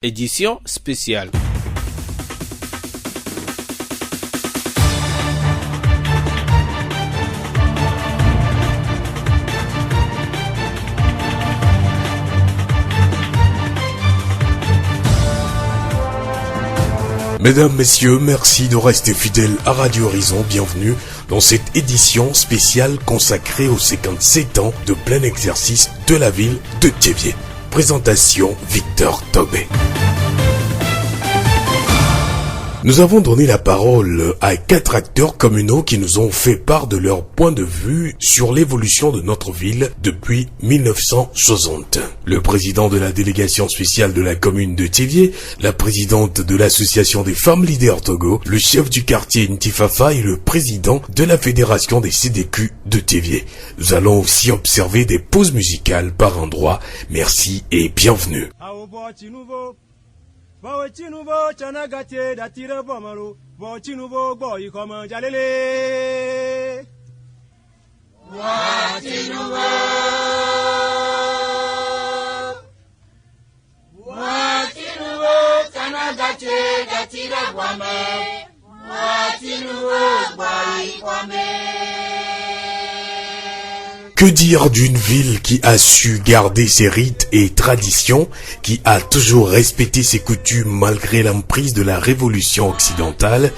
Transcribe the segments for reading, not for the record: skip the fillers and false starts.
édition spéciale. Mesdames, Messieurs, merci de rester fidèles à Radio Horizon. Bienvenue dans cette édition spéciale consacrée aux 57 ans de plein exercice de la ville de Thiévié. Présentation Victor Tobé. Nous avons donné la parole à 4 acteurs communaux qui nous ont fait part de leur point de vue sur l'évolution de notre ville depuis 1960. Le président de la délégation spéciale de la commune de Thiévié, la présidente de l'association des femmes leaders Togo, le chef du quartier Ntifafa et le président de la fédération des CDQ de Thiévié. Nous allons aussi observer des pauses musicales par endroits. Merci et bienvenue. Bochinuvo chanagate datire bomalo bochinuvo boy comme jalele bochinuvo chanagate datire bomalo bochinuvo boy comme. Que dire d'une ville qui a su garder ses rites et traditions, qui a toujours respecté ses coutumes malgré l'emprise de la révolution occidentale?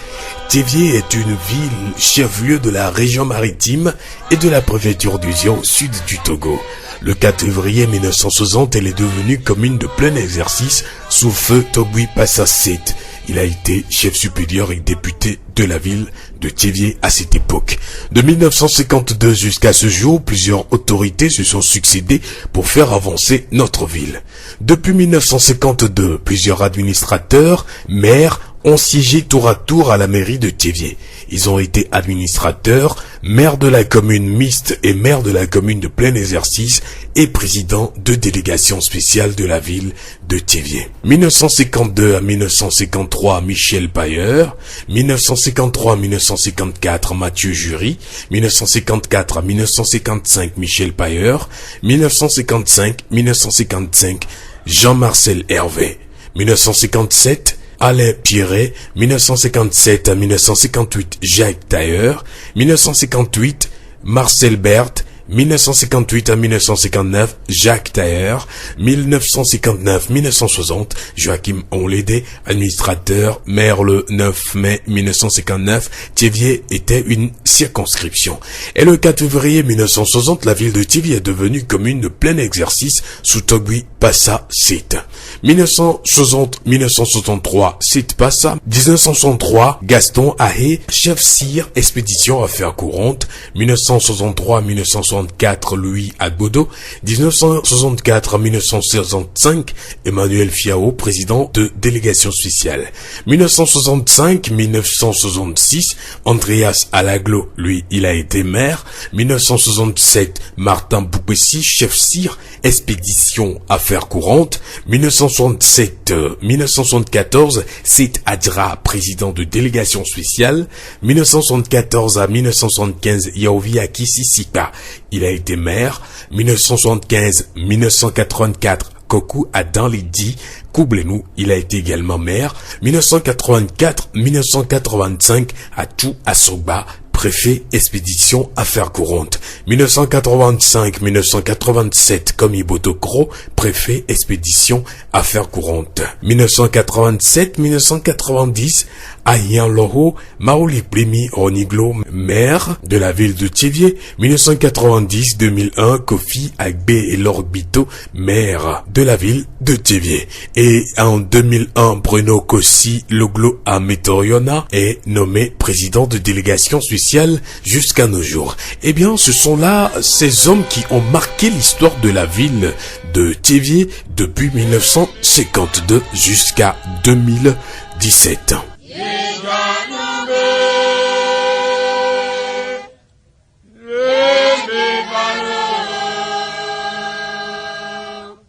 Thiévié est une ville chef-lieu de la région maritime et de la préfecture d'Uzio au sud du Togo. Le 4 février 1960, elle est devenue commune de plein exercice sous feu Togui Passasset. Il a été chef supérieur et député de la ville de Thiévié à cette époque. De 1952 jusqu'à ce jour, plusieurs autorités se sont succédées pour faire avancer notre ville. Depuis 1952, plusieurs administrateurs, maires, ont siégé tour à tour à la mairie de Thiévié. Ils ont été administrateurs, maire de la commune mixte et maire de la commune de plein exercice et président de délégation spéciale de la ville de Thiévié. 1952 à 1953, Michel Pailleur. 1953-1954, Mathieu Jury. 1954 à 1955, Michel Pailleur. 1955-1955, Jean-Marcel Hervé. 1957, Alain Pierret. 1957 à 1958, Jacques Tailleur. 1958, Marcel Berthe. 1958 à 1959, Jacques Tailleur. 1959-1960, Joachim Onlédé, administrateur, maire le 9 mai 1959. Thiévié était une circonscription. Et le 4 février 1960, la ville de Thiévié est devenue commune de plein exercice sous Togui Passasset. 1960-1963, Site Passa. 1963, Gaston Ahé, chef sire, expédition affaires courantes. 1963-1964, Louis Agbodo. 1964 à 1965, Emmanuel Fiao, président de délégation spéciale. 1965-1966, Andreas Alaglo, lui, il a été maire. 1967, Martin Boupessi, chef sire, expédition affaires courantes. 1967-1974, Site Adra, président de délégation spéciale. 1974 à 1975, Yaovia Kisisika, il a été maire. 1975-1984, Koku Adam Lidi Koublenou, il a été également maire. 1984-1985, Atou Asoba, préfet expédition affaires courantes. 1985-1987, Komiboto Kro, préfet expédition affaires courantes. 1987-1990, Ayan Loho, Maoli Plemi Oniglo, maire de la ville de Thiévié. 1990-2001, Kofi Agbe et Lorbito, maire de la ville de Thiévié. Et en 2001, Bruno Kossi Loglo Ametoriona est nommé président de délégation spéciale jusqu'à nos jours. Eh bien, ce sont là ces hommes qui ont marqué l'histoire de la ville de Thiévié depuis 1952 jusqu'à 2017.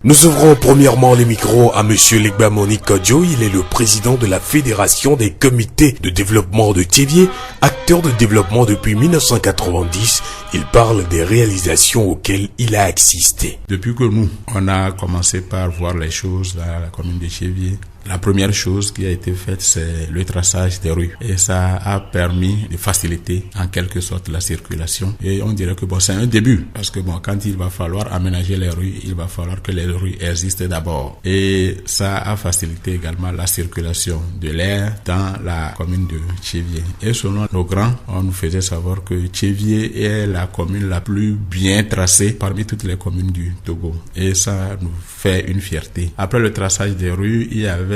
Nous ouvrons premièrement les micros à Monsieur Legba Monique Kodjo. Il est le président de la Fédération des comités de développement de Thiévié, acteur de développement depuis 1990. Il parle des réalisations auxquelles il a assisté. Depuis que nous, on a commencé par voir les choses dans la commune de Tchéviers, la première chose qui a été faite, c'est le traçage des rues. Et ça a permis de faciliter en quelque sorte la circulation. Et on dirait que c'est un début. Parce que quand il va falloir aménager les rues, il va falloir que les rues existent d'abord. Et ça a facilité également la circulation de l'air dans la commune de Tchéviers. Et selon nos grands, on nous faisait savoir que Tchéviers est la commune la plus bien tracée parmi toutes les communes du Togo. Et ça nous fait une fierté. Après le traçage des rues, il y avait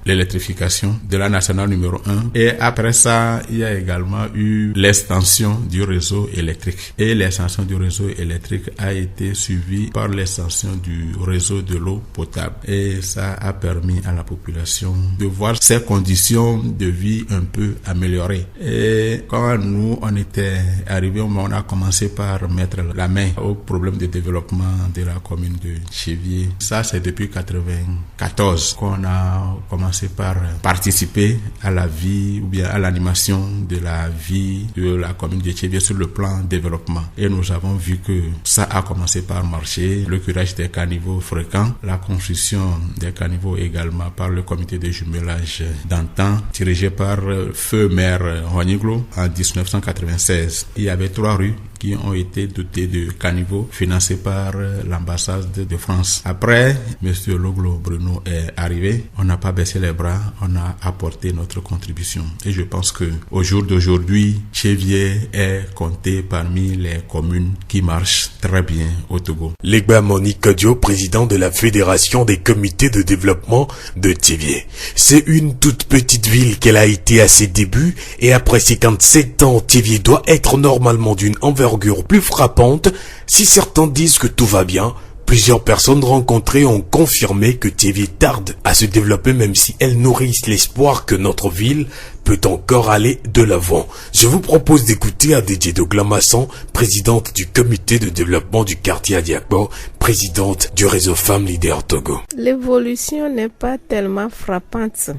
l'électrification de la nationale numéro 1 et après ça il y a également eu l'extension du réseau électrique et l'extension du réseau électrique a été suivie par l'extension du réseau de l'eau potable et ça a permis à la population de voir ses conditions de vie un peu améliorées. Et quand nous on était arrivés, on a commencé par mettre la main au problème de développement de la commune de Tchéviers. Ça c'est depuis 1994 qu'on a commencé par participer à la vie ou bien à l'animation de la vie de la commune de Tchéviers sur le plan développement. Et nous avons vu que ça a commencé par marcher, le curage des caniveaux fréquents, la construction des caniveaux également par le comité de jumelage d'antan dirigé par feu maire Honiglo en 1996. Il y avait 3 rues qui ont été dotées de caniveaux financés par l'ambassade de France. Après, Monsieur Loglo Bruno est arrivé. On n'a pas baissé les bras, on a apporté notre contribution. Et je pense que au jour d'aujourd'hui, Tchéviers est compté parmi les communes qui marchent très bien au Togo. Legba Monique Dio, président de la Fédération des comités de développement de Tchéviers. C'est une toute petite ville qu'elle a été à ses débuts et après 57 ans, Tchéviers doit être normalement d'une envergure plus frappante. Si certains disent que tout va bien, plusieurs personnes rencontrées ont confirmé que Tchéviers tarde à se développer même si elles nourrissent l'espoir que notre ville peut encore aller de l'avant. Je vous propose d'écouter Adedje Doglamasson, présidente du comité de développement du quartier Adiakbo, présidente du réseau Femmes Leaders Togo. L'évolution n'est pas tellement frappante.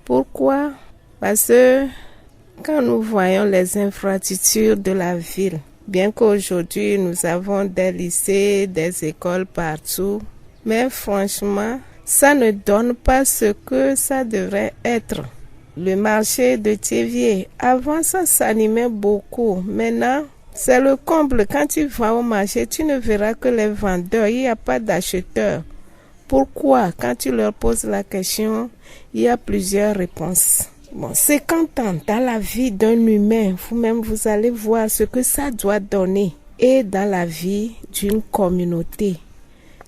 Pourquoi? Parce que quand nous voyons les infrastructures de la ville, bien qu'aujourd'hui nous avons des lycées, des écoles partout, mais franchement, ça ne donne pas ce que ça devrait être. Le marché de Tchéviers, avant ça s'animait beaucoup. Maintenant, c'est le comble. Quand tu vas au marché, tu ne verras que les vendeurs, il n'y a pas d'acheteurs. Pourquoi? Quand tu leur poses la question, il y a plusieurs réponses. 50 ans dans la vie d'un humain, vous-même vous allez voir ce que ça doit donner. Et dans la vie d'une communauté.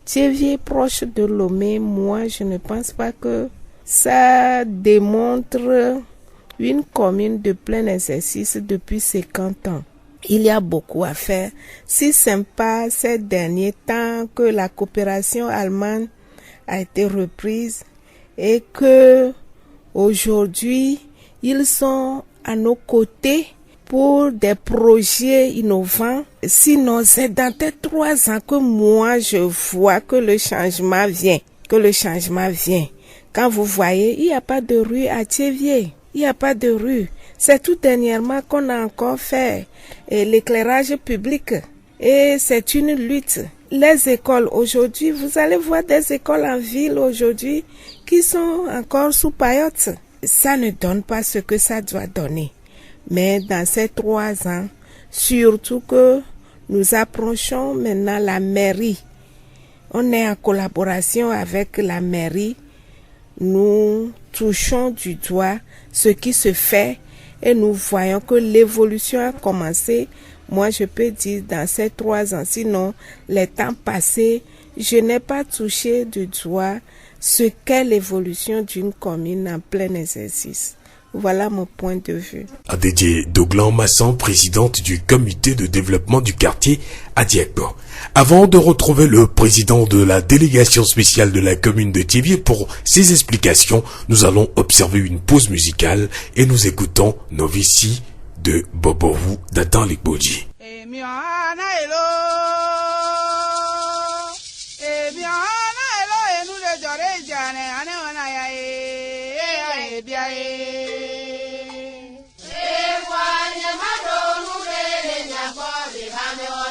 Tchéviers proche de Lomé, moi je ne pense pas que ça démontre une commune de plein exercice depuis 50 ans. Il y a beaucoup à faire. Si sympa ces derniers temps que la coopération allemande a été reprise et que aujourd'hui, ils sont à nos côtés pour des projets innovants. Sinon, c'est dans tes 3 ans que moi, je vois que le changement vient. Quand vous voyez, il n'y a pas de rue à Tchéviers. Il n'y a pas de rue. C'est tout dernièrement qu'on a encore fait l'éclairage public. Et c'est une lutte. Les écoles aujourd'hui, vous allez voir des écoles en ville aujourd'hui qui sont encore sous paillotes. Ça ne donne pas ce que ça doit donner. Mais dans ces 3 ans, surtout que nous approchons maintenant la mairie. On est en collaboration avec la mairie. Nous touchons du doigt ce qui se fait et nous voyons que l'évolution a commencé. Moi, je peux dire dans ces 3 ans, sinon les temps passés, je n'ai pas touché du doigt ce qu'est l'évolution d'une commune en plein exercice. Voilà mon point de vue. Adedje Doglamasson, présidente du comité de développement du quartier Adiakbo. Avant de retrouver le président de la délégation spéciale de la commune de Tchéviers pour ses explications, nous allons observer une pause musicale et nous écoutons Novici de Bobovu d'Atan Likboji. Ane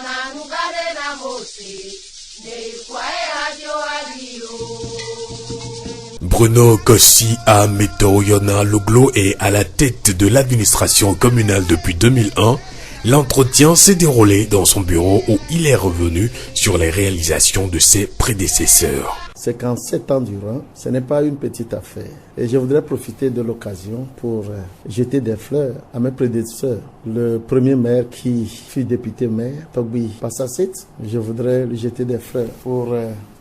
Bruno Kossi Ahmetoyona Loglo est à la tête de l'administration communale depuis 2001. L'entretien s'est déroulé dans son bureau où il est revenu sur les réalisations de ses prédécesseurs. 57 ans durant, ce n'est pas une petite affaire. Et je voudrais profiter de l'occasion pour jeter des fleurs à mes prédécesseurs. Le premier maire qui fut député maire, Togbi Passasset, je voudrais lui jeter des fleurs pour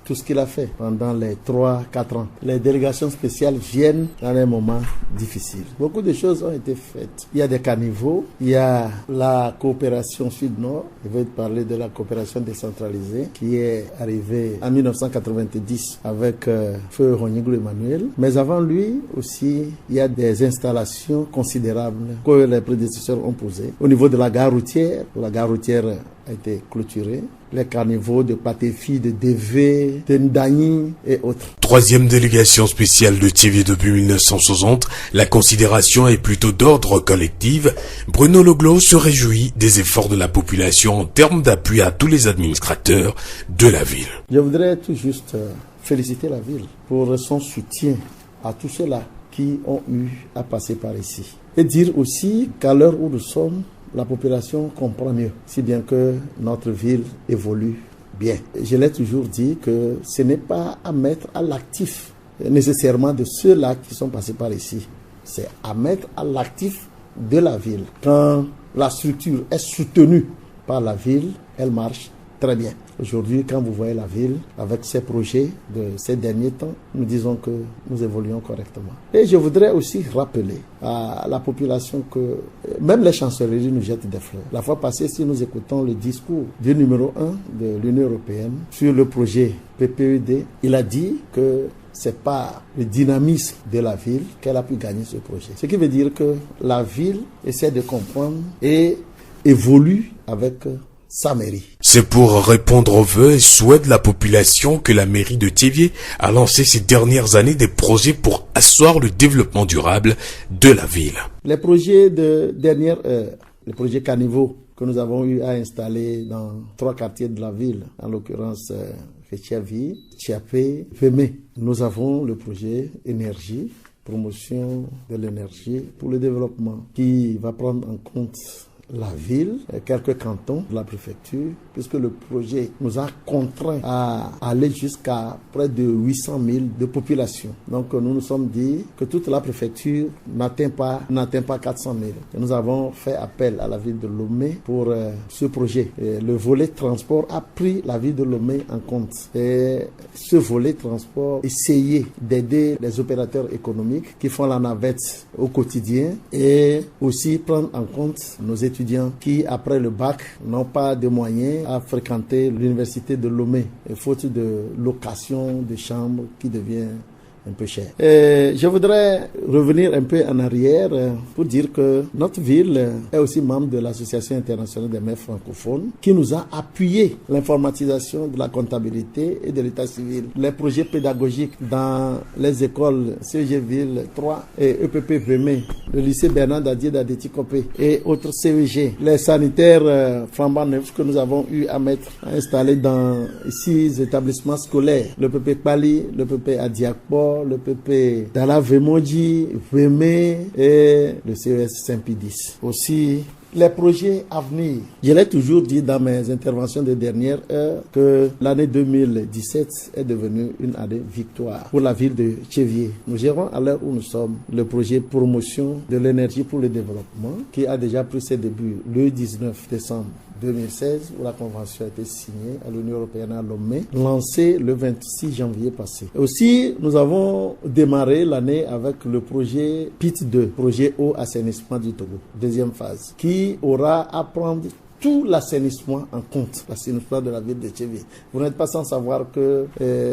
tout ce qu'il a fait pendant les 3-4 ans. Les délégations spéciales viennent dans un moment difficile. Beaucoup de choses ont été faites. Il y a des caniveaux, il y a la coopération Sud-Nord. Je vais te parler de la coopération décentralisée qui est arrivée en 1990 avec Feu Ronyigou Emmanuel. Mais avant lui aussi, il y a des installations considérables que les prédécesseurs ont posées. Au niveau de la gare routière a été clôturée. Les carnivaux de Patéfi, de DV, de Ndani et autres. Troisième délégation spéciale de TV depuis 1960, la considération est plutôt d'ordre collectif. Bruno Loglo se réjouit des efforts de la population en termes d'appui à tous les administrateurs de la ville. Je voudrais tout juste féliciter la ville pour son soutien à tous ceux-là qui ont eu à passer par ici. Et dire aussi qu'à l'heure où nous sommes, la population comprend mieux, si bien que notre ville évolue bien. Je l'ai toujours dit que ce n'est pas à mettre à l'actif nécessairement de ceux-là qui sont passés par ici. C'est à mettre à l'actif de la ville. Quand la structure est soutenue par la ville, elle marche très bien. Aujourd'hui, quand vous voyez la ville, avec ses projets de ces derniers temps, nous disons que nous évoluons correctement. Et je voudrais aussi rappeler à la population que même les chancelleries nous jettent des fleurs. La fois passée, si nous écoutons le discours du numéro 1 de l'Union européenne sur le projet PPED, il a dit que c'est par le dynamisme de la ville qu'elle a pu gagner ce projet. Ce qui veut dire que la ville essaie de comprendre et évolue avec sa mairie. C'est pour répondre aux vœux et souhaits de la population que la mairie de Thiévié a lancé ces dernières années des projets pour asseoir le développement durable de la ville. Les projets de dernière heure, les projets caniveaux que nous avons eu à installer dans 3 quartiers de la ville, en l'occurrence Fétiavi, Tchiapé, Vémé. Nous avons le projet énergie, promotion de l'énergie pour le développement, qui va prendre en compte la ville, quelques cantons de la préfecture, puisque le projet nous a contraints à aller jusqu'à près de 800 000 de population. Donc nous nous sommes dit que toute la préfecture n'atteint pas 400 000. Et nous avons fait appel à la ville de Lomé pour ce projet. Et le volet transport a pris la ville de Lomé en compte. Et ce volet transport essayait d'aider les opérateurs économiques qui font la navette au quotidien et aussi prendre en compte nos étudiants qui, après le bac, n'ont pas de moyens à fréquenter l'université de Lomé, faute de location de chambres qui devient un peu cher. Je voudrais revenir un peu en arrière pour dire que notre ville est aussi membre de l'Association internationale des maires francophones qui nous a appuyé l'informatisation de la comptabilité et de l'état civil. Les projets pédagogiques dans les écoles CEG-Ville 3 et EPP Vémé, le lycée Bernard Dadier d'Adétikopé et autres CEG. Les sanitaires flambant neufs que nous avons eu à installer dans 6 établissements scolaires. Le PP Pali, le PP Adiakbo, le PP Dala Vemoji, Vémé et le CES Saint-Pie-10. Aussi, les projets à venir. Je l'ai toujours dit dans mes interventions de dernière heure que l'année 2017 est devenue une année victoire pour la ville de Thiévié. Nous gérons à l'heure où nous sommes le projet promotion de l'énergie pour le développement qui a déjà pris ses débuts le 19 décembre 2016 où la convention a été signée à l'Union européenne à Lomé, lancée le 26 janvier passé. Aussi, nous avons démarré l'année avec le projet PIT2, projet eau assainissement du Togo, deuxième phase, qui aura à prendre tout l'assainissement en compte, l'assainissement de la ville de Thiévié. Vous n'êtes pas sans savoir que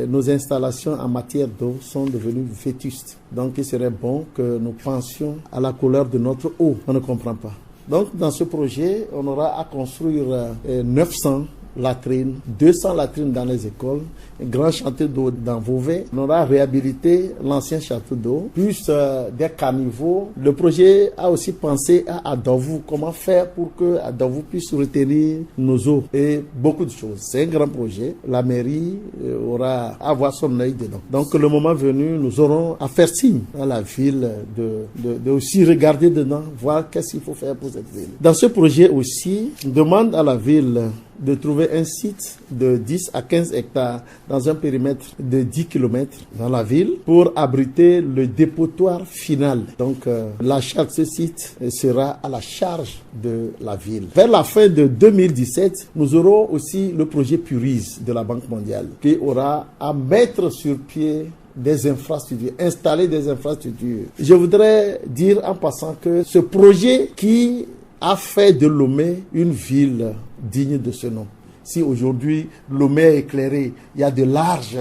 nos installations en matière d'eau sont devenues vétustes. Donc, il serait bon que nous pensions à la couleur de notre eau. On ne comprend pas. Donc, dans ce projet, on aura à construire 900 latrines, 200 latrines dans les écoles, un grand chantier d'eau dans Vauvert. On aura réhabilité l'ancien château d'eau, plus des caniveaux. Le projet a aussi pensé à Adovou, comment faire pour que Adovou puisse retenir nos eaux et beaucoup de choses. C'est un grand projet. La mairie aura à avoir son œil dedans. Donc le moment venu, nous aurons à faire signe à la ville de aussi regarder dedans, voir qu'est-ce qu'il faut faire pour cette ville. Dans ce projet aussi, on demande à la ville de trouver un site de 10 à 15 hectares dans un périmètre de 10 km dans la ville pour abriter le dépotoir final. Donc l'achat de ce site sera à la charge de la ville. Vers la fin de 2017, nous aurons aussi le projet Purise de la Banque mondiale qui aura à mettre sur pied des infrastructures, installer des infrastructures. Je voudrais dire en passant que ce projet qui a fait de Lomé une ville digne de ce nom. Si aujourd'hui Lomé est éclairé, il y a de larges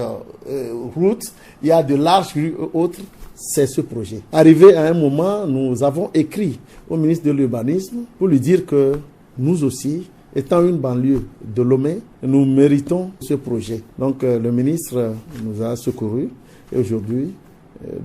routes, il y a de larges rues autres, c'est ce projet. Arrivé à un moment, nous avons écrit au ministre de l'Urbanisme pour lui dire que nous aussi, étant une banlieue de Lomé, nous méritons ce projet. Donc le ministre nous a secourus et aujourd'hui,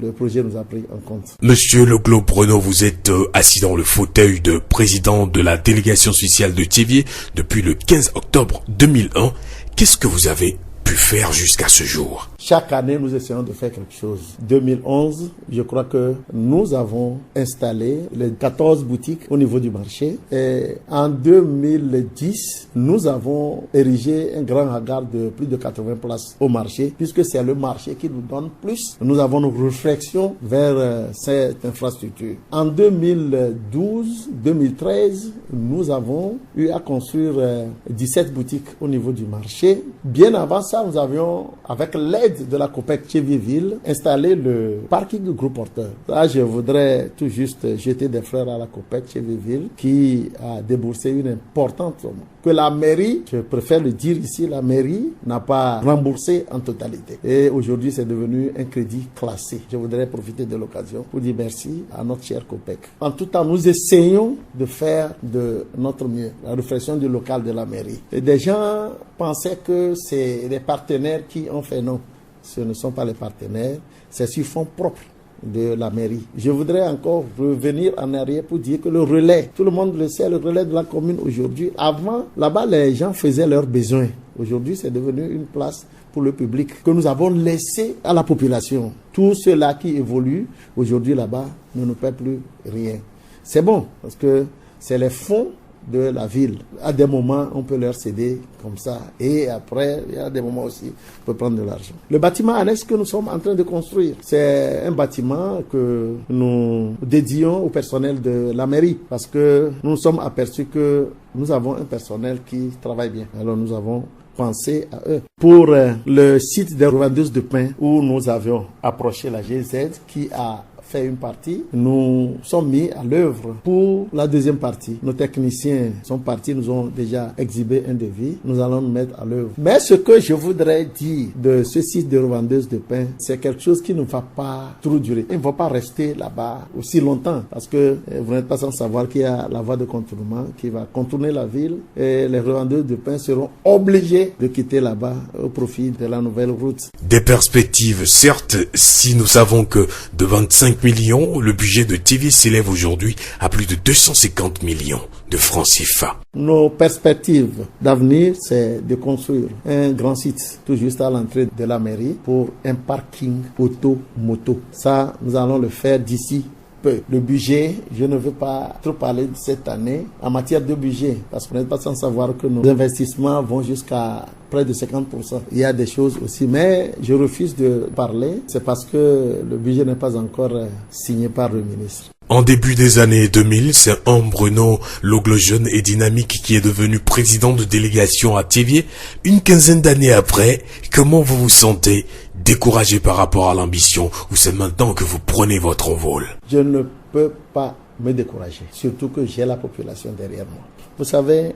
le projet nous a pris en compte. Monsieur Leglobe Renaud, vous êtes assis dans le fauteuil de président de la délégation sociale de Thiévié depuis le 15 octobre 2001. Qu'est-ce que vous avez pu faire jusqu'à ce jour? Chaque année, nous essayons de faire quelque chose. 2011, je crois que nous avons installé les 14 boutiques au niveau du marché. Et en 2010, nous avons érigé un grand hangar de plus de 80 places au marché, puisque c'est le marché qui nous donne plus. Nous avons nos réflexions vers cette infrastructure. En 2012, 2013, nous avons eu à construire 17 boutiques au niveau du marché. Bien avant ça, nous avions, avec l'aide de la COPEC Thiévié-Ville, installé le parking de gros porteurs. Là, je voudrais tout juste jeter des fleurs à la COPEC Thiévié-Ville qui a déboursé une importante somme. Que la mairie, je préfère le dire ici, la mairie n'a pas remboursé en totalité. Et aujourd'hui, c'est devenu un crédit classé. Je voudrais profiter de l'occasion pour dire merci à notre cher COPEC. En tout temps, nous essayons de faire de notre mieux. La réflexion du local de la mairie. Et des gens pensaient que c'est les partenaires qui ont fait non. Ce ne sont pas les partenaires, c'est sur fonds propres de la mairie. Je voudrais encore revenir en arrière pour dire que le relais, tout le monde le sait, le relais de la commune aujourd'hui, avant, là-bas, les gens faisaient leurs besoins. Aujourd'hui, c'est devenu une place pour le public que nous avons laissé à la population. Tout ceux-là qui évoluent aujourd'hui là-bas ne nous paient plus rien. C'est bon, parce que c'est les fonds de la ville. À des moments, on peut leur céder comme ça. Et après, il y a des moments aussi, on peut prendre de l'argent. Le bâtiment annexe que nous sommes en train de construire, c'est un bâtiment que nous dédions au personnel de la mairie. Parce que nous nous sommes aperçus que nous avons un personnel qui travaille bien. Alors nous avons pensé à eux. Pour le site des revendeuses de pain où nous avions approché la GZ qui a fait une partie, nous sommes mis à l'œuvre pour la deuxième partie. Nos techniciens sont partis, nous ont déjà exhibé un devis, nous allons nous mettre à l'œuvre. Mais ce que je voudrais dire de ce site de revendeuses de pain, c'est quelque chose qui ne va pas trop durer. Il ne va pas rester là-bas aussi longtemps parce que vous n'êtes pas sans savoir qu'il y a la voie de contournement qui va contourner la ville et les revendeuses de pain seront obligés de quitter là-bas au profit de la nouvelle route. Des perspectives, certes, si nous savons que de 25 millions, le budget de Thiévié s'élève aujourd'hui à plus de 250 millions de francs CFA. Nos perspectives d'avenir, c'est de construire un grand site tout juste à l'entrée de la mairie pour un parking auto-moto. Ça, nous allons le faire d'ici peu. Le budget, je ne veux pas trop parler de cette année en matière de budget, parce qu'on n'est pas sans savoir que nos investissements vont jusqu'à près de 50%. Il y a des choses aussi, mais je refuse de parler. C'est parce que le budget n'est pas encore signé par le ministre. En début des années 2000, c'est Bruno Leglobe jeune et dynamique qui est devenu président de délégation à Thiévié. Une quinzaine d'années après, comment vous vous sentez? Découragé par rapport à l'ambition ou c'est maintenant que vous prenez votre envol? Je ne peux pas me décourager, surtout que j'ai la population derrière moi. Vous savez,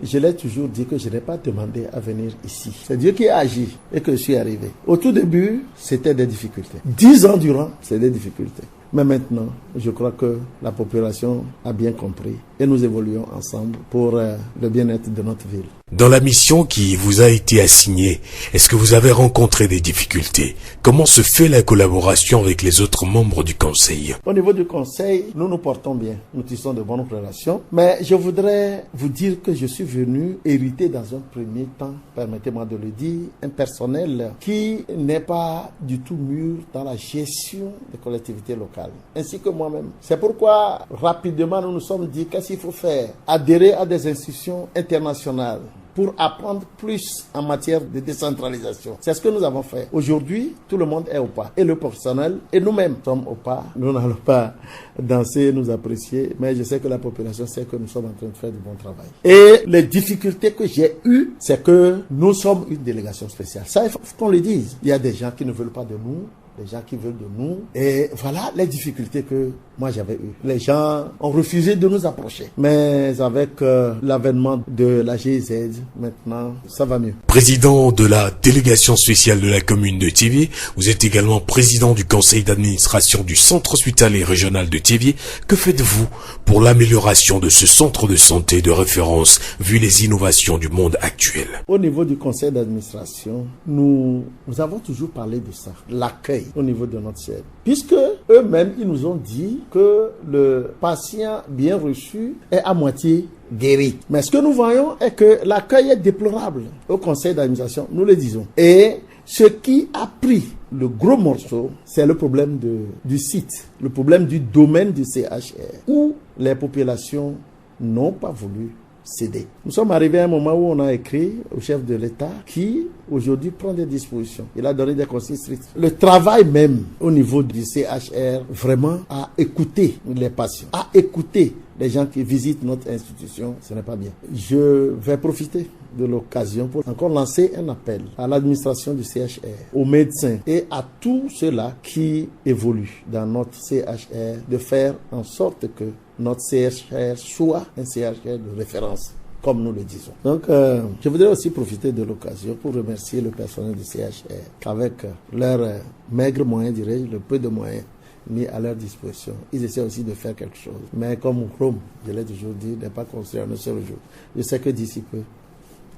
je l'ai toujours dit que je n'ai pas demandé à venir ici. C'est Dieu qui a agi et que je suis arrivé. Au tout début, c'était des difficultés. 10 ans durant, c'est des difficultés. Mais maintenant, je crois que la population a bien compris et nous évoluons ensemble pour le bien-être de notre ville. Dans la mission qui vous a été assignée, est-ce que vous avez rencontré des difficultés? Comment se fait la collaboration avec les autres membres du conseil? Au niveau du conseil, nous nous portons bien. Nous tissons de bonnes relations. Mais je voudrais vous dire que je suis venu hériter dans un premier temps, permettez-moi de le dire, un personnel qui n'est pas du tout mûr dans la gestion des collectivités locales, ainsi que moi-même. C'est pourquoi, rapidement, nous nous sommes dit qu'est-ce qu'il faut faire? Adhérer à des institutions internationales pour apprendre plus en matière de décentralisation. C'est ce que nous avons fait. Aujourd'hui, tout le monde est au pas. Et le personnel, et nous-mêmes sommes au pas. Nous n'allons pas danser, nous apprécier, mais je sais que la population sait que nous sommes en train de faire du bon travail. Et les difficultés que j'ai eues, c'est que nous sommes une délégation spéciale. Ça, il faut qu'on le dise. Il y a des gens qui ne veulent pas de nous, des gens qui veulent de nous. Et voilà les difficultés que moi j'avais eues. Les gens ont refusé de nous approcher. Mais avec l'avènement de la GIZ, maintenant, ça va mieux. Président de la délégation spéciale de la commune de Thiéviers, vous êtes également président du conseil d'administration du centre hospitalier régional de Thiéviers. Que faites-vous pour l'amélioration de ce centre de santé de référence vu les innovations du monde actuel? Au niveau du conseil d'administration, nous avons toujours parlé de ça, l'accueil au niveau de notre siège. Puisque eux-mêmes, ils nous ont dit que le patient bien reçu est à moitié guéri. Mais ce que nous voyons est que l'accueil est déplorable au conseil d'administration, nous le disons. Et ce qui a pris le gros morceau, c'est le problème du site, le problème du domaine du CHR, où les populations n'ont pas voulu céder. Nous sommes arrivés à un moment où on a écrit au chef de l'État qui, aujourd'hui, prend des dispositions. Il a donné des consignes strictes. Le travail même au niveau du CHR, vraiment, à écouter les patients, à écouter les gens qui visitent notre institution, ce n'est pas bien. Je vais profiter de l'occasion pour encore lancer un appel à l'administration du CHR, aux médecins et à tous ceux-là qui évoluent dans notre CHR de faire en sorte que notre CHR soit un CHR de référence, comme nous le disons. Donc, je voudrais aussi profiter de l'occasion pour remercier le personnel du CHR, qu'avec leurs maigres moyens, dirais-je, le peu de moyens mis à leur disposition, ils essaient aussi de faire quelque chose. Mais comme Rome, je l'ai toujours dit, n'est pas construit en un seul jour. Je sais que d'ici peu,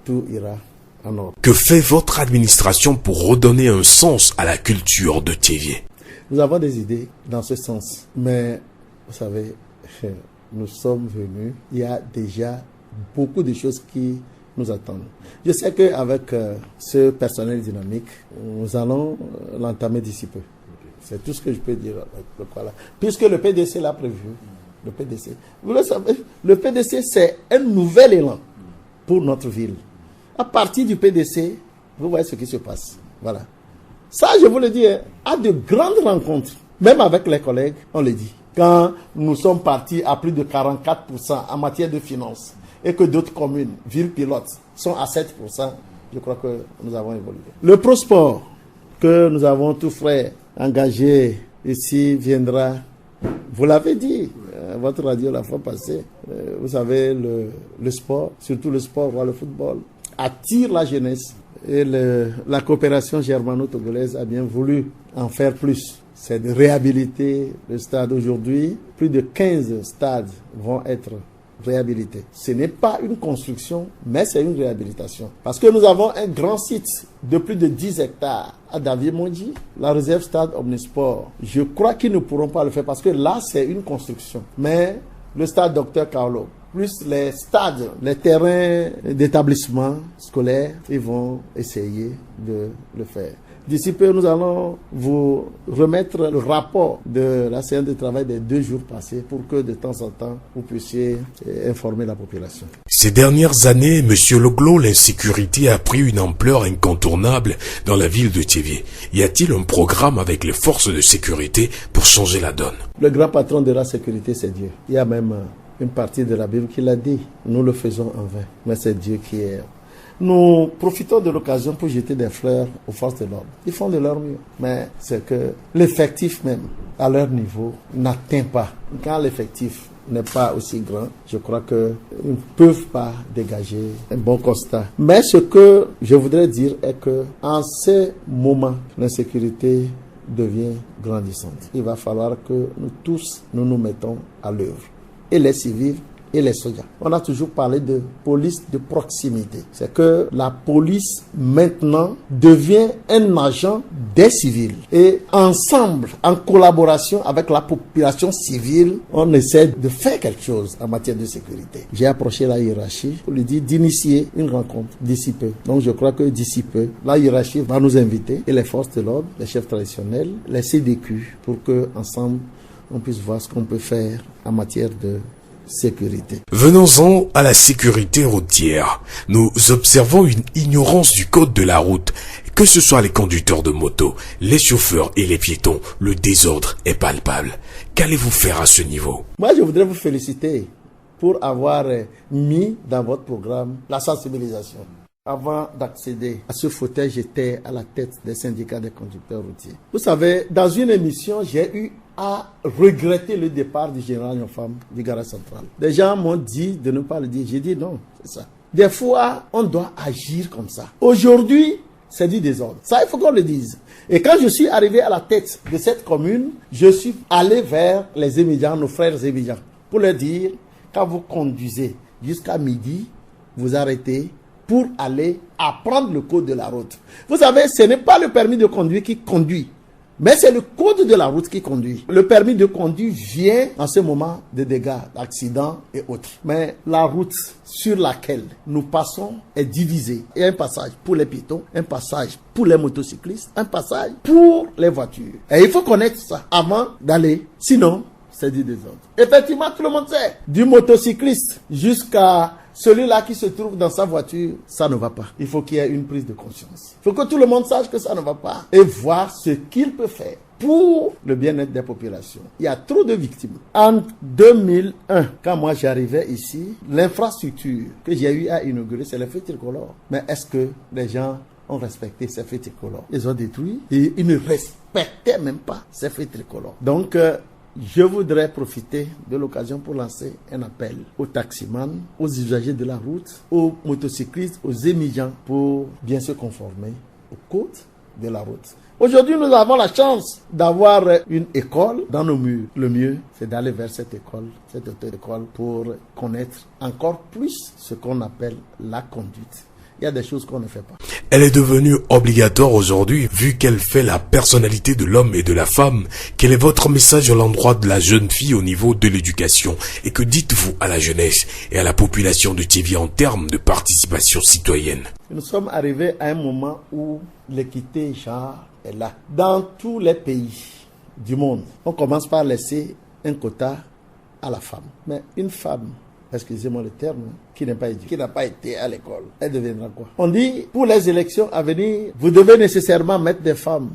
tout ira en ordre. Que fait votre administration pour redonner un sens à la culture de Thiéviers? Nous avons des idées dans ce sens, mais vous savez, nous sommes venus, il y a déjà beaucoup de choses qui nous attendent. Je sais qu'avec ce personnel dynamique, nous allons l'entamer d'ici peu. C'est tout ce que je peux dire. Puisque le PDC l'a prévu. Le PDC. Vous le savez, le PDC, c'est un nouvel élan pour notre ville. À partir du PDC, vous voyez ce qui se passe. Voilà. Ça, je vous le dis, à de grandes rencontres, même avec les collègues, on le dit. Quand nous sommes partis à plus de 44% en matière de finances et que d'autres communes, villes pilotes, sont à 7%, je crois que nous avons évolué. Le ProSport, que nous avons tout frais engagé ici, viendra, vous l'avez dit, votre radio la fois passée, vous savez, le sport, surtout le sport, voire le football, attire la jeunesse. Et la coopération germano-togolaise a bien voulu en faire plus. C'est de réhabiliter le stade aujourd'hui. Plus de 15 stades vont être réhabilités. Ce n'est pas une construction, mais c'est une réhabilitation. Parce que nous avons un grand site de plus de 10 hectares à Davier-Mondji, la réserve stade Omnisport. Je crois qu'ils ne pourront pas le faire parce que là, c'est une construction. Mais le stade Dr Carlo, plus les stades, les terrains d'établissement scolaire, ils vont essayer de le faire. D'ici peu, nous allons vous remettre le rapport de la séance de travail des 2 jours passés pour que de temps en temps, vous puissiez informer la population. Ces dernières années, Monsieur Loglo, l'insécurité a pris une ampleur incontournable dans la ville de Thiéviers. Y a-t-il un programme avec les forces de sécurité pour changer la donne? Le grand patron de la sécurité, c'est Dieu. Il y a même une partie de la Bible qui l'a dit. Nous le faisons en vain, mais c'est Dieu qui est. Nous profitons de l'occasion pour jeter des fleurs aux forces de l'ordre. Ils font de leur mieux. Mais c'est que l'effectif même, à leur niveau, n'atteint pas. Quand l'effectif n'est pas aussi grand, je crois qu'ils ne peuvent pas dégager un bon constat. Mais ce que je voudrais dire est que en ces moments, l'insécurité devient grandissante. Il va falloir que nous tous, nous mettons à l'œuvre. Et les civils et les soldats. On a toujours parlé de police de proximité. C'est que la police maintenant devient un agent des civils. Et ensemble, en collaboration avec la population civile, on essaie de faire quelque chose en matière de sécurité. J'ai approché la hiérarchie pour lui dire d'initier une rencontre d'ici peu. Donc je crois que d'ici peu, la hiérarchie va nous inviter et les forces de l'ordre, les chefs traditionnels, les CDQ, pour que ensemble on puisse voir ce qu'on peut faire en matière de sécurité. Venons-en à la sécurité routière. Nous observons une ignorance du code de la route. Que ce soit les conducteurs de moto, les chauffeurs et les piétons, le désordre est palpable. Qu'allez-vous faire à ce niveau? Moi, je voudrais vous féliciter pour avoir mis dans votre programme la sensibilisation. Avant d'accéder à ce fauteuil, j'étais à la tête des syndicats des conducteurs routiers. Vous savez, dans une émission, j'ai eu à regretter le départ du général Nyofam du garage central. Des gens m'ont dit de ne pas le dire. J'ai dit non, c'est ça. Des fois, on doit agir comme ça. Aujourd'hui, c'est du désordre. Ça, il faut qu'on le dise. Et quand je suis arrivé à la tête de cette commune, je suis allé vers les émigrants, nos frères émigrants, pour leur dire, quand vous conduisez jusqu'à midi, vous arrêtez pour aller apprendre le code de la route. Vous savez, ce n'est pas le permis de conduire qui conduit, mais c'est le code de la route qui conduit. Le permis de conduire vient en ce moment de dégâts, d'accidents et autres. Mais la route sur laquelle nous passons est divisée. Il y a un passage pour les piétons, un passage pour les motocyclistes, un passage pour les voitures. Et il faut connaître ça avant d'aller. Sinon, c'est du désordre. Effectivement, tout le monde sait. Du motocycliste jusqu'à celui-là qui se trouve dans sa voiture, ça ne va pas. Il faut qu'il y ait une prise de conscience. Il faut que tout le monde sache que ça ne va pas et voir ce qu'il peut faire pour le bien-être des populations. Il y a trop de victimes. En 2001, quand moi j'arrivais ici, l'infrastructure que j'ai eu à inaugurer, c'est les feux tricolores. Mais est-ce que les gens ont respecté ces feux tricolores? Ils ont détruit et ils ne respectaient même pas ces feux tricolores. Donc, je voudrais profiter de l'occasion pour lancer un appel aux taximans, aux usagers de la route, aux motocyclistes, aux émigrants pour bien se conformer au code de la route. Aujourd'hui, nous avons la chance d'avoir une école dans nos murs. Le mieux, c'est d'aller vers cette école pour connaître encore plus ce qu'on appelle la conduite. Il y a des choses qu'on ne fait pas. Elle est devenue obligatoire aujourd'hui, vu qu'elle fait la personnalité de l'homme et de la femme. Quel est votre message à l'endroit de la jeune fille au niveau de l'éducation? Et que dites-vous à la jeunesse et à la population de Thiévié en termes de participation citoyenne? Nous sommes arrivés à un moment où l'équité genre est là. Dans tous les pays du monde, on commence par laisser un quota à la femme. Mais une femme, excusez-moi le terme, qui n'est pas éduquée, qui n'a pas été à l'école, elle deviendra quoi? On dit, pour les élections à venir, vous devez nécessairement mettre des femmes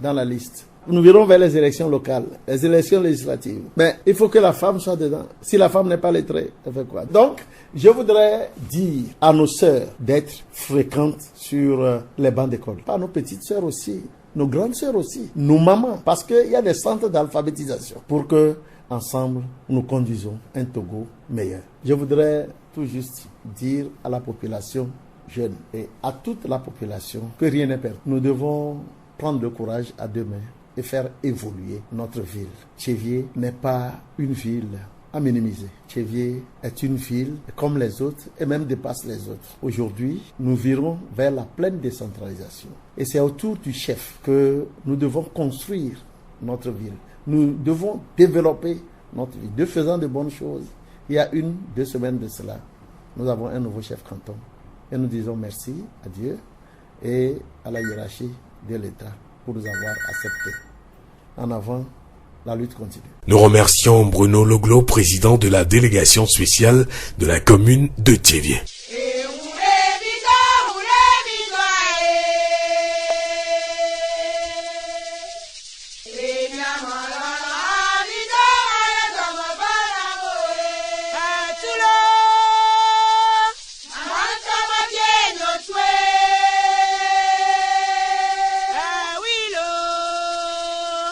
dans la liste. Nous verrons vers les élections locales, les élections législatives. Mais il faut que la femme soit dedans. Si la femme n'est pas lettrée, elle fait quoi? Donc, je voudrais dire à nos sœurs d'être fréquentes sur les bancs d'école. Pas nos petites sœurs aussi, nos grandes sœurs aussi, nos mamans. Parce qu'il y a des centres d'alphabétisation pour que ensemble, nous conduisons un Togo meilleur. Je voudrais tout juste dire à la population jeune et à toute la population que rien n'est perdu. Nous devons prendre le courage à deux mains et faire évoluer notre ville. Thiévié n'est pas une ville à minimiser. Thiévié est une ville comme les autres et même dépasse les autres. Aujourd'hui, nous virons vers la pleine décentralisation. Et c'est autour du chef que nous devons construire notre ville. Nous devons développer notre vie, de faisant de bonnes choses. Il y a 2 semaines de cela, nous avons un nouveau chef canton. Et nous disons merci à Dieu et à la hiérarchie de l'État pour nous avoir acceptés. En avant, la lutte continue. Nous remercions Bruno Loglo, président de la délégation spéciale de la commune de Thiévié.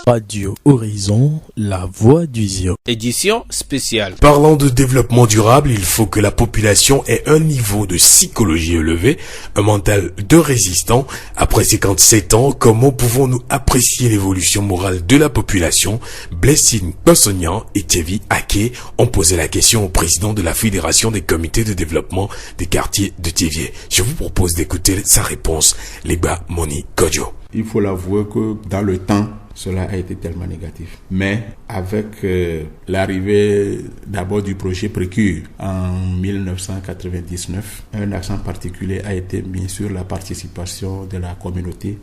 Radio Horizon, la voix du Zion. Édition spéciale. Parlant de développement durable, il faut que la population ait un niveau de psychologie élevé, un mental de résistant. Après 57 ans, comment pouvons-nous apprécier l'évolution morale de la population? Blessing Bessognan et Thierry Ake ont posé la question au président de la Fédération des comités de développement des quartiers de Thiévié. Je vous propose d'écouter sa réponse, Legba Moni Kodjo. Il faut l'avouer que dans le temps, cela a été tellement négatif. Mais avec l'arrivée d'abord du projet Précure en 1999, un accent particulier a été mis sur la participation de la communauté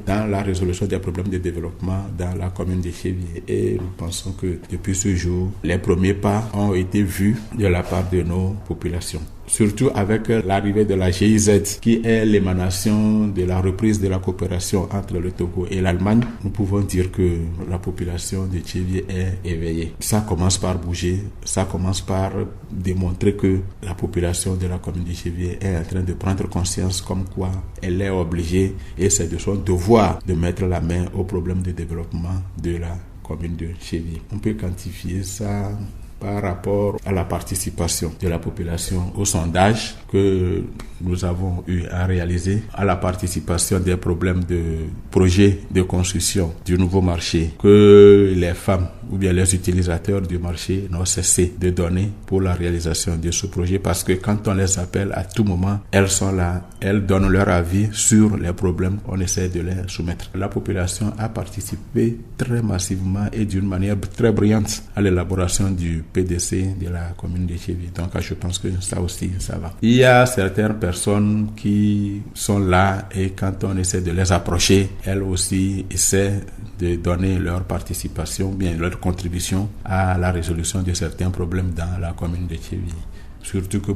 dans la résolution des problèmes de développement dans la commune de Thiévié. Et nous pensons que depuis ce jour, les premiers pas ont été vus de la part de nos populations. Surtout avec l'arrivée de la GIZ, qui est l'émanation de la reprise de la coopération entre le Togo et l'Allemagne, nous pouvons dire que la population de Thiévié est éveillée. Ça commence par bouger, ça commence par démontrer que la population de la commune de Thiévié est en train de prendre conscience comme quoi elle est obligée, et c'est de son devoir de mettre la main au problème de développement de la commune de Thiévié. On peut quantifier ça par rapport à la participation de la population au sondage que nous avons eu à réaliser, à la participation des problèmes de projets de construction du nouveau marché que les femmes ou bien les utilisateurs du marché n'ont cessé de donner pour la réalisation de ce projet, parce que quand on les appelle à tout moment, elles sont là, elles donnent leur avis sur les problèmes qu'on essaie de les soumettre. La population a participé très massivement et d'une manière très brillante à l'élaboration du PDC de la commune de Thiévié. Donc je pense que ça aussi, ça va. Il y a certaines personnes qui sont là et quand on essaie de les approcher, elles aussi essaient de donner leur participation, bien leur contribution à la résolution de certains problèmes dans la commune de Thiévié. Surtout que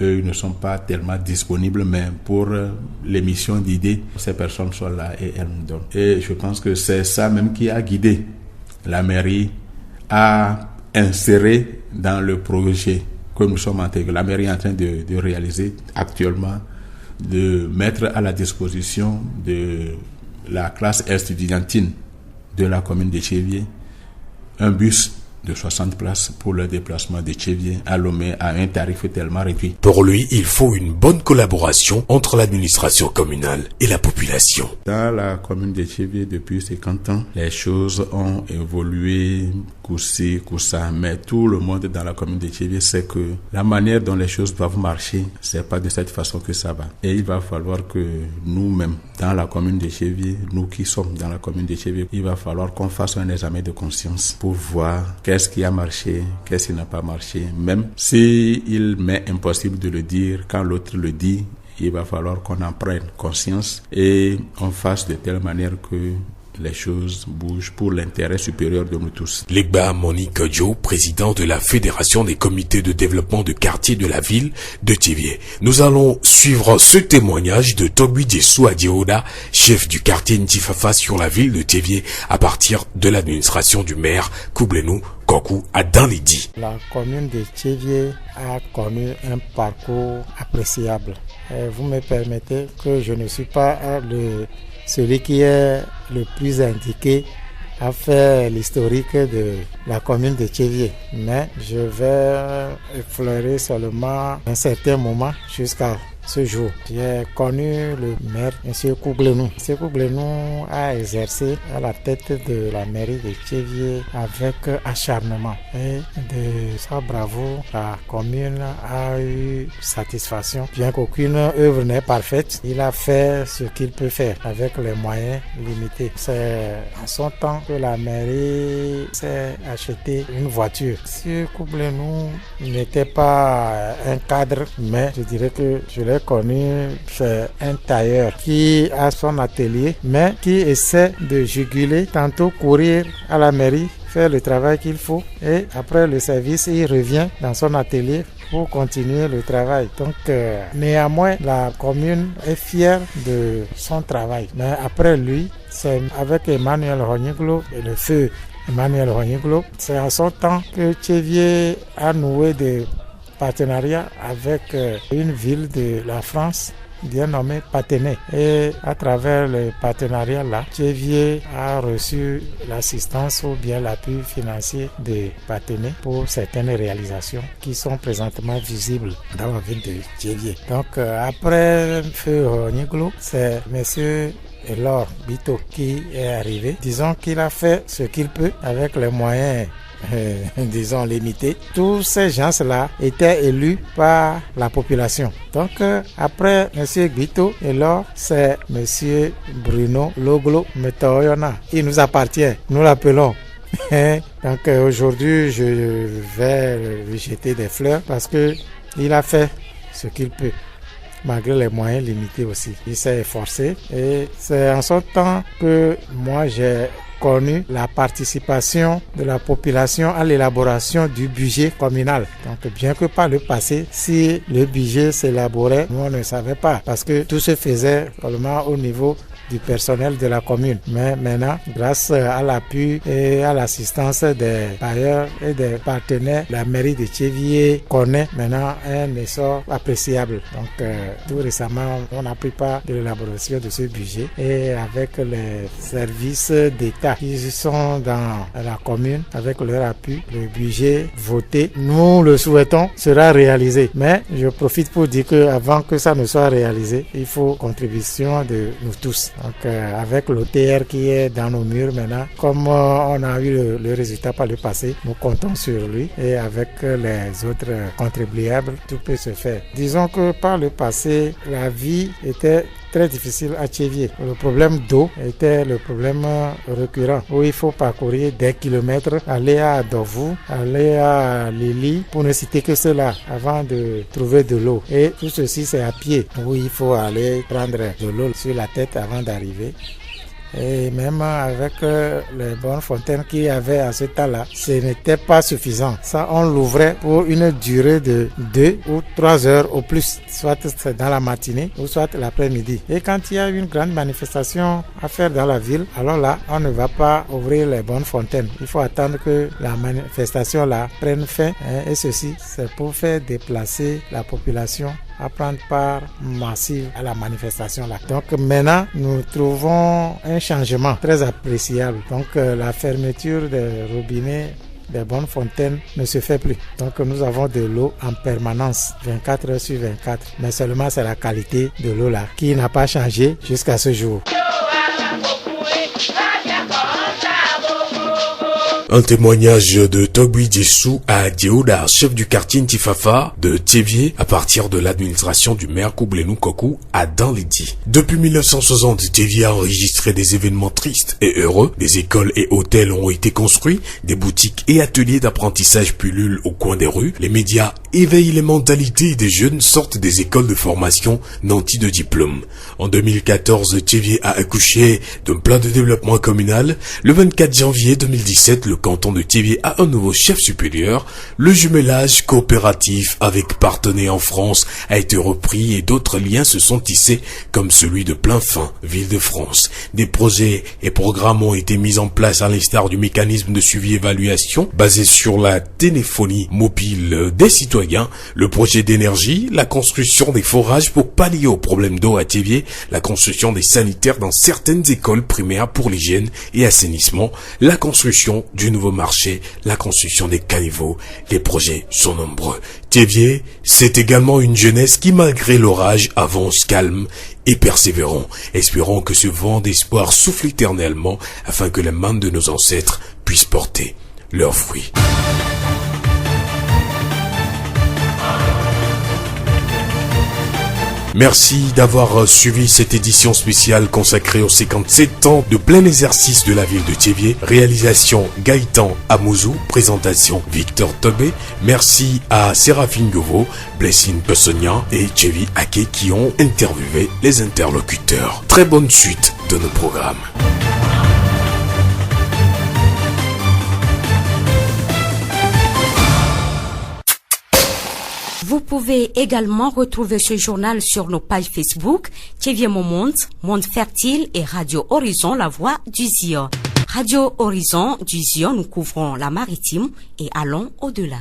eux ne sont pas tellement disponibles, mais pour l'émission d'idées, ces personnes sont là et elles nous donnent. Et je pense que c'est ça même qui a guidé la mairie à insérer dans le projet que nous sommes en train, que la mairie est en train de réaliser actuellement, de mettre à la disposition de la classe estudiantine de la commune de Thiévié un bus de 60 places pour le déplacement de Thiévié à Lomé à un tarif tellement réduit. Pour lui, il faut une bonne collaboration entre l'administration communale et la population. Dans la commune de Thiévié, depuis 50 ans, les choses ont évolué, coup-ci, coup-ça, mais tout le monde dans la commune de Thiévié sait que la manière dont les choses doivent marcher, c'est pas de cette façon que ça va. Et il va falloir que nous-mêmes, dans la commune de Thiévié, nous qui sommes dans la commune de Thiévié, il va falloir qu'on fasse un examen de conscience pour voir qu'est-ce qui a marché, qu'est-ce qui n'a pas marché. Même s'il m'est impossible de le dire, quand l'autre le dit, il va falloir qu'on en prenne conscience et on fasse de telle manière que les choses bougent pour l'intérêt supérieur de nous tous. Legba Moni Kodjo, président de la Fédération des comités de développement de quartier de la ville de Thiévié. Nous allons suivre ce témoignage de Togbi Djessou Adioda, chef du quartier Ntifafa sur la ville de Thiévié, à partir de l'administration du maire Koublenou Kokou à Danlidi. La commune de Thiévié a connu un parcours appréciable. Vous me permettez que je ne suis pas celui qui est le plus indiqué à faire l'historique de la commune de Thiévié. Mais je vais effleurer seulement un certain moment jusqu'à ce jour. J'ai connu le maire, M. Koublenou. M. Koublenou a exercé à la tête de la mairie de Thiévié avec acharnement. Et de sa bravoure, la commune a eu satisfaction. Bien qu'aucune œuvre n'est parfaite, il a fait ce qu'il peut faire avec les moyens limités. C'est en son temps que la mairie s'est acheté une voiture. M. Koublenou n'était pas un cadre, mais je dirais que je l'ai connu, c'est un tailleur qui a son atelier, mais qui essaie de juguler, tantôt courir à la mairie, faire le travail qu'il faut, et après le service, il revient dans son atelier pour continuer le travail. Donc, néanmoins, la commune est fière de son travail. Mais après lui, c'est avec Emmanuel Ronyiglo et le feu Emmanuel Ronyiglo, c'est en son temps que Thiévié a noué des partenariat avec une ville de la France bien nommé Patenay. Et à travers le partenariat là, Tchévier a reçu l'assistance ou bien l'appui financier de Patenay pour certaines réalisations qui sont présentement visibles dans la ville de Tchévier. Donc après Feu Niglo, c'est monsieur Elor Bito qui est arrivé. Disons qu'il a fait ce qu'il peut avec les moyens disons limités. Tous ces gens-là étaient élus par la population. Donc après M. Bito Elor, c'est M. Bruno Loglo Metoyona. Il nous appartient, nous l'appelons. Donc aujourd'hui je vais lui jeter des fleurs parce que il a fait ce qu'il peut, malgré les moyens limités aussi. Il s'est efforcé et c'est en ce temps que moi j'ai connu la participation de la population à l'élaboration du budget communal. Donc bien que par le passé, si le budget s'élaborait, nous on ne savait pas parce que tout se faisait seulement au niveau du personnel de la commune. Mais maintenant, grâce à l'appui et à l'assistance des bailleurs et des partenaires, la mairie de Tchévier connaît maintenant un essor appréciable. Donc tout récemment, on a pris part de l'élaboration de ce budget et avec les services d'État qui sont dans la commune, avec leur appui, le budget voté, nous le souhaitons, sera réalisé. Mais je profite pour dire qu'avant que ça ne soit réalisé, il faut contribution de nous tous. Donc avec l'OTR qui est dans nos murs maintenant, comme on a eu le résultat par le passé, nous comptons sur lui et avec les autres contribuables, tout peut se faire. Disons que par le passé, la vie était très difficile à Tchévier. Le problème d'eau était le problème récurrent où il faut parcourir des kilomètres, aller à Dovou, aller à Lili, pour ne citer que cela, avant de trouver de l'eau. Et tout ceci c'est à pied où il faut aller prendre de l'eau sur la tête avant d'arriver. Et même avec les bonnes fontaines qu'il y avait à ce temps-là, ce n'était pas suffisant. Ça, on l'ouvrait pour une durée de 2 ou 3 heures au plus, soit dans la matinée ou soit l'après-midi. Et quand il y a une grande manifestation à faire dans la ville, alors là, on ne va pas ouvrir les bonnes fontaines. Il faut attendre que la manifestation là prenne fin. Et ceci, c'est pour faire déplacer la population à prendre part massive à la manifestation là. Donc maintenant, nous trouvons un changement très appréciable. Donc la fermeture des robinets, des bonnes fontaines ne se fait plus. Donc nous avons de l'eau en permanence, 24 heures sur 24. Mais seulement c'est la qualité de l'eau là qui n'a pas changé jusqu'à ce jour. Un témoignage de Togbi Djessou à Djeouda, chef du quartier Ntifafa de Tchévier, à partir de l'administration du maire Koublenou Kokou à Danlidi. Depuis 1960, Tchévier a enregistré des événements tristes et heureux. Des écoles et hôtels ont été construits, des boutiques et ateliers d'apprentissage pullulent au coin des rues. Les médias éveillent les mentalités et des jeunes sortent des écoles de formation nantis de diplôme. En 2014, Tchévier a accouché d'un plan de développement communal. Le 24 janvier 2017, le canton de Tchévier a un nouveau chef supérieur. Le jumelage coopératif avec Partenay en France a été repris et d'autres liens se sont tissés comme celui de Plainfin, ville de France. Des projets et programmes ont été mis en place à l'instar du mécanisme de suivi-évaluation basé sur la téléphonie mobile des citoyens, le projet d'énergie, la construction des forages pour pallier aux problèmes d'eau à Tchévier, la construction des sanitaires dans certaines écoles primaires pour l'hygiène et assainissement, la construction du nouveau marché, la construction des caniveaux. Les projets sont nombreux. Tchévier, c'est également une jeunesse qui, malgré l'orage, avance calme et persévérant. Espérons que ce vent d'espoir souffle éternellement afin que les mains de nos ancêtres puissent porter leurs fruits. Merci d'avoir suivi cette édition spéciale consacrée aux 57 ans de plein exercice de la ville de Tchévier. Réalisation Gaëtan Amouzou, présentation Victor Tobé. Merci à Séraphine Govo, Blessing Pessonia et Tchévi Ake qui ont interviewé les interlocuteurs. Très bonne suite de nos programmes. Vous pouvez également retrouver ce journal sur nos pages Facebook, Tchévier Mon Monde, Monde Fertile et Radio Horizon, la voix du Zion. Radio Horizon du Zion, nous couvrons la maritime et allons au-delà.